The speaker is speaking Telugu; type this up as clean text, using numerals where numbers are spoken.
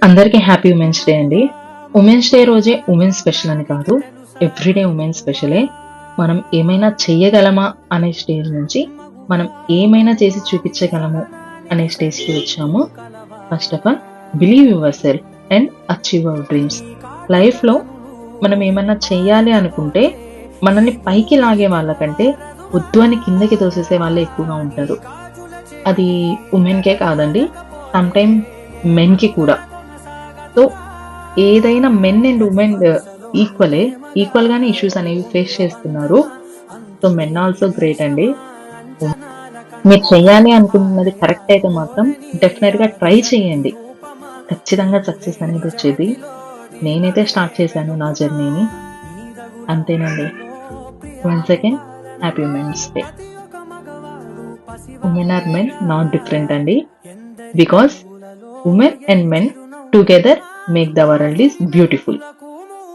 అందరికీ హ్యాపీ ఉమెన్స్ డే అండి. ఉమెన్స్ డే రోజే ఉమెన్ స్పెషల్ అని కాదు, ఎవ్రీడే ఉమెన్ స్పెషలే. మనం ఏమైనా చెయ్యగలమా అనే స్టేజ్ నుంచి మనం ఏమైనా చేసి చూపించగలము అనే స్టేజ్కి వచ్చాము. First of all, believe your self and achieve hour dreams. లైఫ్లో మనం ఏమన్నా చెయ్యాలి అనుకుంటే మనల్ని పైకి లాగే వాళ్ళకంటే వద్దు అని కిందకి తోసేసే వాళ్ళే ఎక్కువగా ఉంటారు. అది ఉమెన్కే కాదండి, సమ్ టైమ్ మెన్కి కూడా. సో ఏదైనా మెన్ అండ్ ఉమెన్ ఈక్వలే. ఈక్వల్ గానే ఇష్యూస్ అనేవి ఫేస్ చేస్తున్నారు. సో మెన్ ఆల్సో గ్రేట్ అండి. మీరు చెయ్యాలి అనుకుంటున్నది కరెక్ట్ అయితే మాత్రం డెఫినెట్ గా ట్రై చేయండి. ఖచ్చితంగా సక్సెస్ అనేది వచ్చేది. నేనైతే స్టార్ట్ చేశాను నా జర్నీని. అంతేనండి. One second, happy women's day. Women are men not different అండి, because women and men together make the world is beautiful.